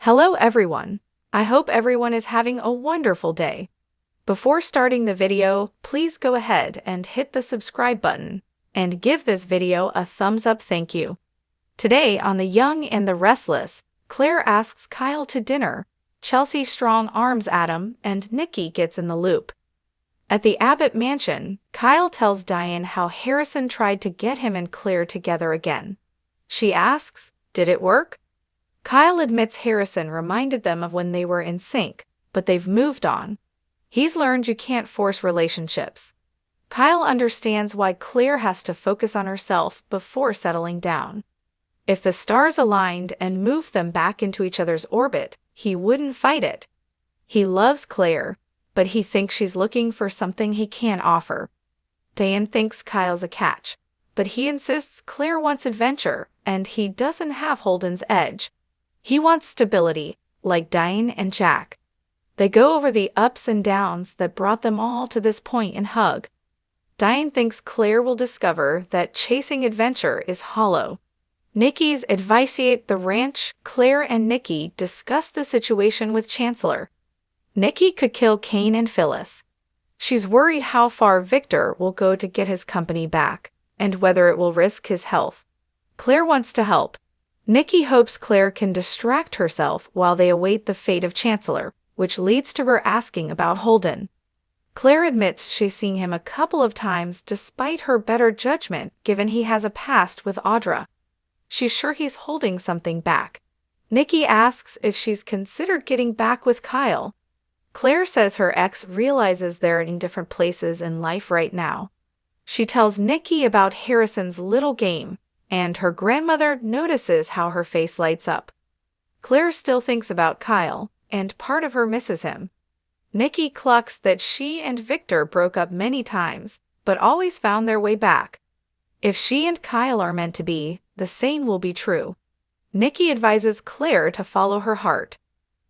Hello everyone. I hope everyone is having a wonderful day. Before starting the video, please go ahead and hit the subscribe button and give this video a thumbs up. Thank you. Today on The Young and the Restless, Claire asks Kyle to dinner, Chelsea strong arms Adam, and Nikki gets in the loop. At the Abbott mansion, Kyle tells Diane how Harrison tried to get him and Claire together again. She asks, did it work? Kyle admits Harrison reminded them of when they were in sync, but they've moved on. He's learned you can't force relationships. Kyle understands why Claire has to focus on herself before settling down. If the stars aligned and moved them back into each other's orbit, he wouldn't fight it. He loves Claire, but he thinks she's looking for something he can't offer. Diane thinks Kyle's a catch, but he insists Claire wants adventure, and he doesn't have Holden's edge. He wants stability, like Diane and Jack. They go over the ups and downs that brought them all to this point and hug. Diane thinks Claire will discover that chasing adventure is hollow. Nikki's adviciate the ranch. Claire and Nikki discuss the situation with Chancellor. Nikki could kill Kane and Phyllis. She's worried how far Victor will go to get his company back, and whether it will risk his health. Claire wants to help. Nikki hopes Claire can distract herself while they await the fate of Chancellor, which leads to her asking about Holden. Claire admits she's seen him a couple of times despite her better judgment given he has a past with Audra. She's sure he's holding something back. Nikki asks if she's considered getting back with Kyle. Claire says her ex realizes they're in different places in life right now. She tells Nikki about Harrison's little game, and her grandmother notices how her face lights up. Claire still thinks about Kyle, and part of her misses him. Nikki clucks that she and Victor broke up many times, but always found their way back. If she and Kyle are meant to be, the same will be true. Nikki advises Claire to follow her heart.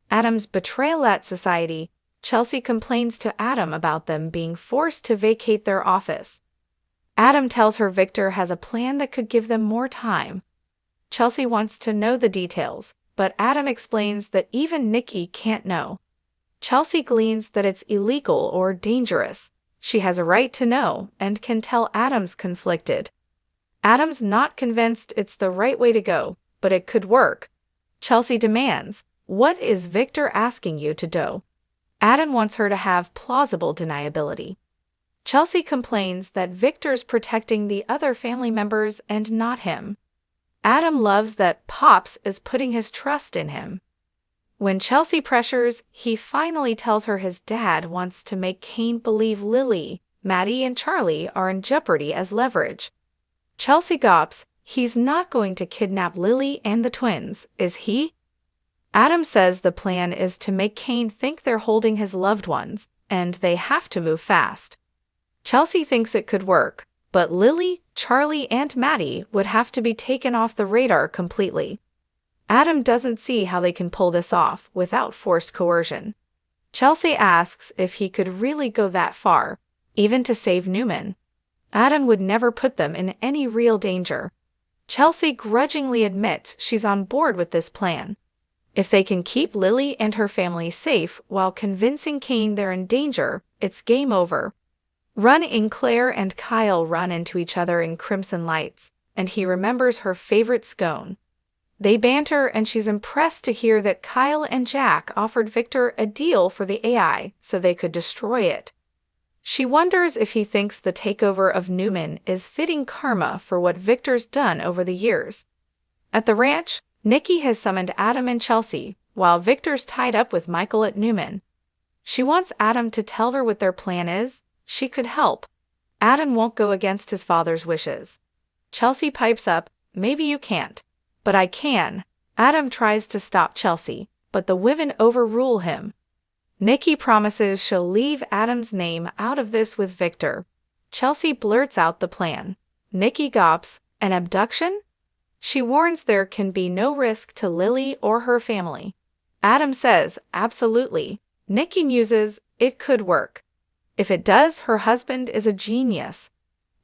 Adam's betrayal at society. Chelsea complains to Adam about them being forced to vacate their office. Adam tells her Victor has a plan that could give them more time. Chelsea wants to know the details, but Adam explains that even Nikki can't know. Chelsea gleans that it's illegal or dangerous. She has a right to know and can tell Adam's conflicted. Adam's not convinced it's the right way to go, but it could work. Chelsea demands, "What is Victor asking you to do?" Adam wants her to have plausible deniability. Chelsea complains that Victor's protecting the other family members and not him. Adam loves that Pops is putting his trust in him. When Chelsea pressures, he finally tells her his dad wants to make Kane believe Lily, Maddie, and Charlie are in jeopardy as leverage. Chelsea gawps, he's not going to kidnap Lily and the twins, is he? Adam says the plan is to make Kane think they're holding his loved ones, and they have to move fast. Chelsea thinks it could work, but Lily, Charlie, and Maddie would have to be taken off the radar completely. Adam doesn't see how they can pull this off without forced coercion. Chelsea asks if he could really go that far, even to save Newman. Adam would never put them in any real danger. Chelsea grudgingly admits she's on board with this plan. If they can keep Lily and her family safe while convincing Kane they're in danger, it's game over. Claire and Kyle run into each other in crimson lights, and he remembers her favorite scone. They banter, and she's impressed to hear that Kyle and Jack offered Victor a deal for the AI so they could destroy it. She wonders if he thinks the takeover of Newman is fitting karma for what Victor's done over the years. At the ranch, Nikki has summoned Adam and Chelsea, while Victor's tied up with Michael at Newman. She wants Adam to tell her what their plan is. She could help. Adam won't go against his father's wishes. Chelsea pipes up, "Maybe you can't, but I can." Adam tries to stop Chelsea, but the women overrule him. Nikki promises she'll leave Adam's name out of this with Victor. Chelsea blurts out the plan. Nikki gawps, "An abduction?" She warns there can be no risk to Lily or her family. Adam says, "Absolutely." Nikki muses, "It could work. If it does, her husband is a genius."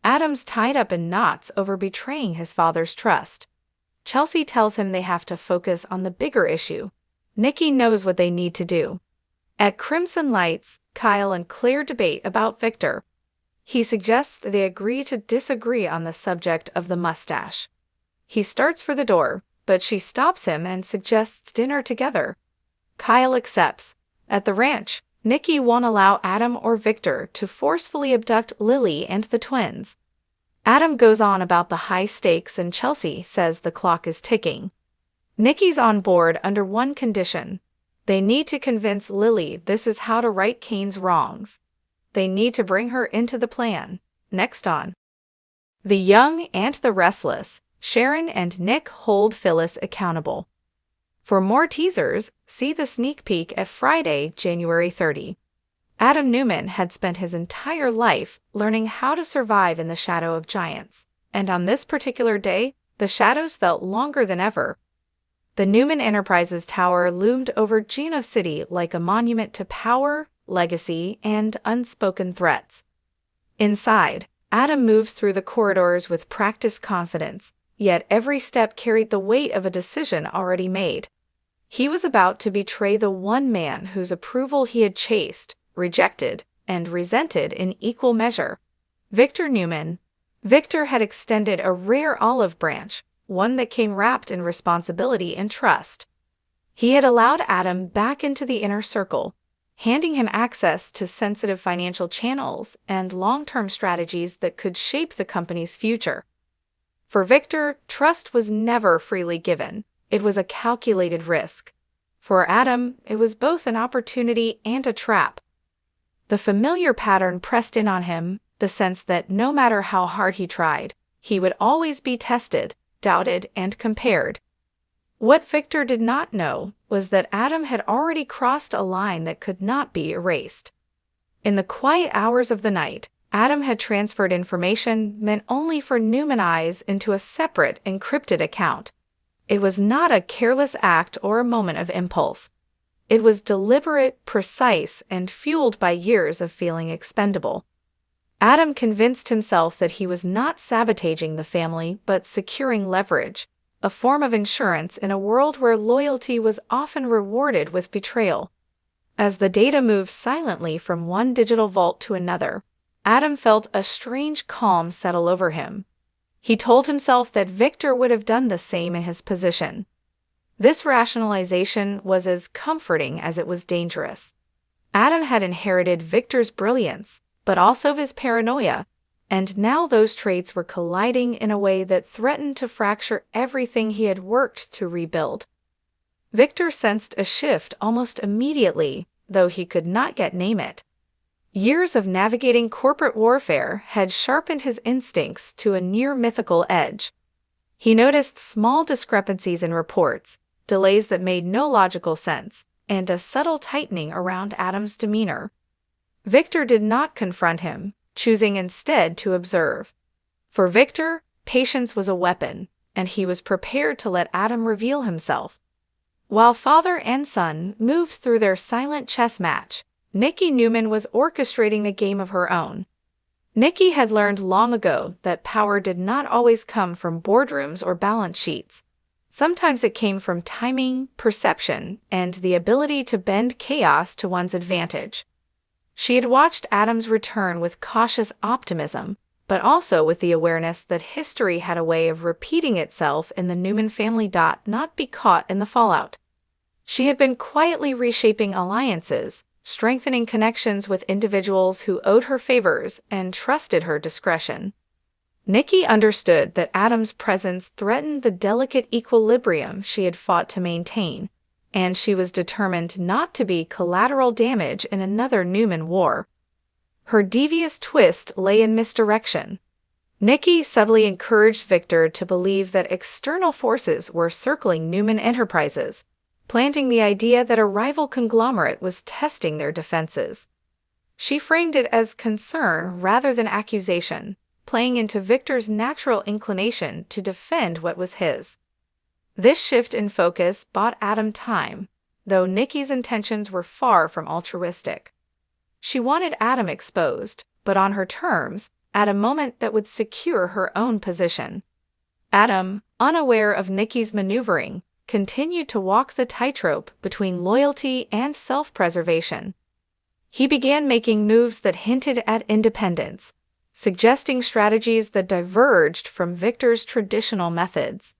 Adam's tied up in knots over betraying his father's trust. Chelsea tells him they have to focus on the bigger issue. Nikki knows what they need to do. At Crimson Lights, Kyle and Claire debate about Victor. He suggests they agree to disagree on the subject of the mustache. He starts for the door, but she stops him and suggests dinner together. Kyle accepts. At the ranch, Nikki won't allow Adam or Victor to forcefully abduct Lily and the twins. Adam goes on about the high stakes and Chelsea says the clock is ticking. Nikki's on board under one condition. They need to convince Lily this is how to right Kane's wrongs. They need to bring her into the plan. Next on The Young and the Restless, Sharon and Nick hold Phyllis accountable. For more teasers, see the sneak peek at Friday, January 30. Adam Newman had spent his entire life learning how to survive in the shadow of giants, and on this particular day, the shadows felt longer than ever. The Newman Enterprises Tower loomed over Geno City like a monument to power, legacy, and unspoken threats. Inside, Adam moved through the corridors with practiced confidence, yet every step carried the weight of a decision already made. He was about to betray the one man whose approval he had chased, rejected, and resented in equal measure. Victor Newman. Victor had extended a rare olive branch, one that came wrapped in responsibility and trust. He had allowed Adam back into the inner circle, handing him access to sensitive financial channels and long-term strategies that could shape the company's future. For Victor, trust was never freely given. It was a calculated risk. For Adam, it was both an opportunity and a trap. The familiar pattern pressed in on him, the sense that no matter how hard he tried, he would always be tested, doubted, and compared. What Victor did not know was that Adam had already crossed a line that could not be erased. In the quiet hours of the night, Adam had transferred information meant only for Newman eyes into a separate, encrypted account. It was not a careless act or a moment of impulse. It was deliberate, precise, and fueled by years of feeling expendable. Adam convinced himself that he was not sabotaging the family but securing leverage, a form of insurance in a world where loyalty was often rewarded with betrayal. As the data moved silently from one digital vault to another, Adam felt a strange calm settle over him. He told himself that Victor would have done the same in his position. This rationalization was as comforting as it was dangerous. Adam had inherited Victor's brilliance, but also his paranoia, and now those traits were colliding in a way that threatened to fracture everything he had worked to rebuild. Victor sensed a shift almost immediately, though he could not yet name it. Years of navigating corporate warfare had sharpened his instincts to a near-mythical edge. He noticed small discrepancies in reports, delays that made no logical sense, and a subtle tightening around Adam's demeanor. Victor did not confront him, choosing instead to observe. For Victor, patience was a weapon, and he was prepared to let Adam reveal himself. While father and son moved through their silent chess match, Nikki Newman was orchestrating a game of her own. Nikki had learned long ago that power did not always come from boardrooms or balance sheets. Sometimes it came from timing, perception, and the ability to bend chaos to one's advantage. She had watched Adam's return with cautious optimism, but also with the awareness that history had a way of repeating itself in the Newman family. Not be caught in the fallout. She had been quietly reshaping alliances, strengthening connections with individuals who owed her favors and trusted her discretion. Nikki understood that Adam's presence threatened the delicate equilibrium she had fought to maintain, and she was determined not to be collateral damage in another Newman war. Her devious twist lay in misdirection. Nikki subtly encouraged Victor to believe that external forces were circling Newman Enterprises, planting the idea that a rival conglomerate was testing their defenses. She framed it as concern rather than accusation, playing into Victor's natural inclination to defend what was his. This shift in focus bought Adam time, though Nikki's intentions were far from altruistic. She wanted Adam exposed, but on her terms, at a moment that would secure her own position. Adam, unaware of Nikki's maneuvering, continued to walk the tightrope between loyalty and self-preservation. He began making moves that hinted at independence, suggesting strategies that diverged from Victor's traditional methods.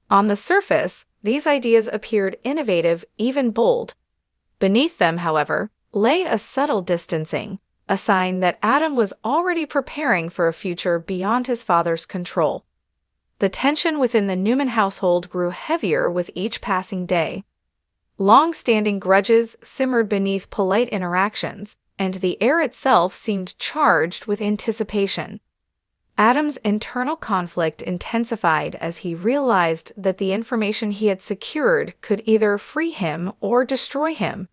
On the surface, these ideas appeared innovative, even bold. Beneath them, however, lay a subtle distancing, a sign that Adam was already preparing for a future beyond his father's control. The tension within the Newman household grew heavier with each passing day. Long-standing grudges simmered beneath polite interactions, and the air itself seemed charged with anticipation. Adam's internal conflict intensified as he realized that the information he had secured could either free him or destroy him.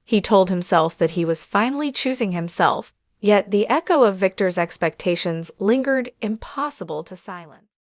He told himself that he was finally choosing himself, yet the echo of Victor's expectations lingered, impossible to silence.